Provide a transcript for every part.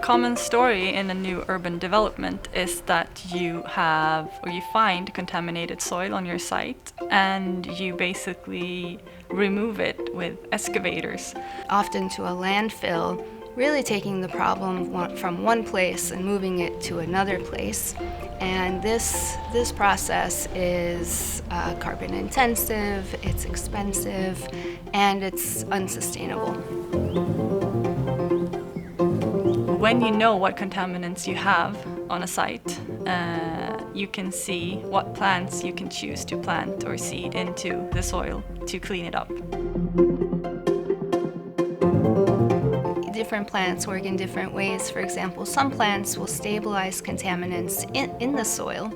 common story in a new urban development is that you have or you find contaminated soil on your site and you basically remove it with excavators. Often to a landfill, really taking the problem from one place and moving it to another place. And this process is carbon intensive, it's expensive, and it's unsustainable. When you know what contaminants you have on a site, you can see what plants you can choose to plant or seed into the soil to clean it up. Different plants work in different ways. For example, some plants will stabilize contaminants in the soil,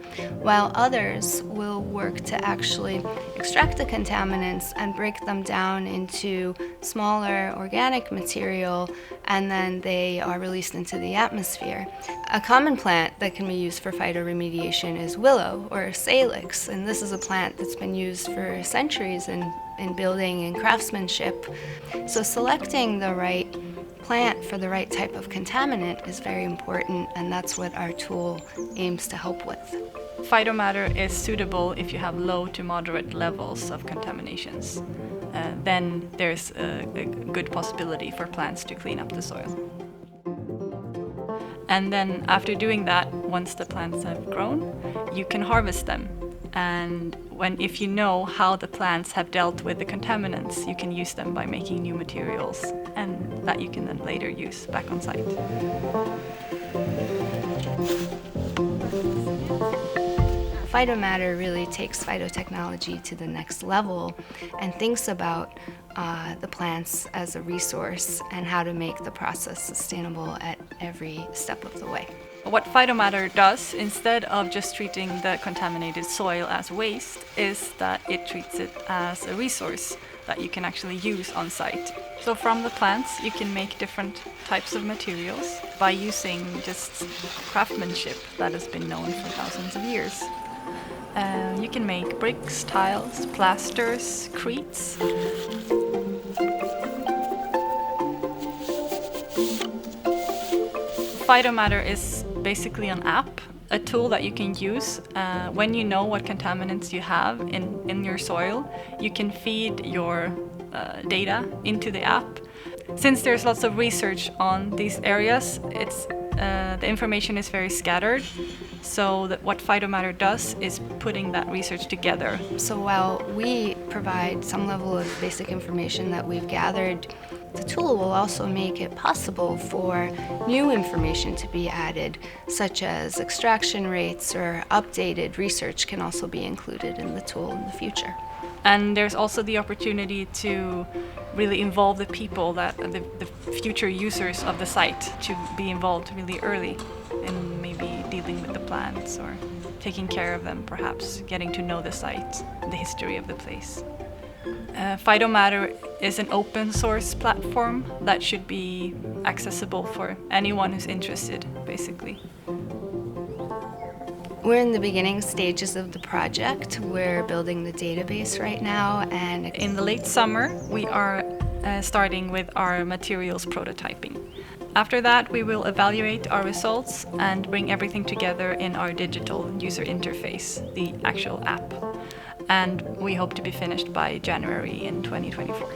while others will work to actually extract the contaminants and break them down into smaller organic material, and then they are released into the atmosphere. A common plant that can be used for phytoremediation is willow or salix, and this is a plant that's been used for centuries in building and craftsmanship. So selecting the right plant for the right type of contaminant is very important, and that's what our tool aims to help with. Phyto-matter is suitable if you have low to moderate levels of contaminations. Then there's a good possibility for plants to clean up the soil. And then after doing that, once the plants have grown, you can harvest them. And if you know how the plants have dealt with the contaminants, you can use them by making new materials, and that you can then later use back on site. Phyto-matter really takes phytotechnology to the next level and thinks about the plants as a resource and how to make the process sustainable at every step of the way. What Phyto-matter does, instead of just treating the contaminated soil as waste, is that it treats it as a resource that you can actually use on site. So from the plants you can make different types of materials by using just craftsmanship that has been known for thousands of years. You can make bricks, tiles, plasters, cretes. Phyto-matter is basically an app, a tool that you can use when you know what contaminants you have in your soil. You can feed your data into the app. Since there's lots of research on these areas, the information is very scattered. So what Phyto-matter does is putting that research together. So while we provide some level of basic information that we've gathered, the tool will also make it possible for new information to be added, such as extraction rates or updated research can also be included in the tool in the future. And there's also the opportunity to really involve the people, the future users of the site, to be involved really early in maybe dealing with the plants or taking care of them, perhaps getting to know the site, the history of the place. Phyto-matter is an open source platform that should be accessible for anyone who's interested, basically. We're in the beginning stages of the project. We're building the database right now, and in the late summer we are starting with our materials prototyping. After that we will evaluate our results and bring everything together in our digital user interface, the actual app. And we hope to be finished by January in 2024.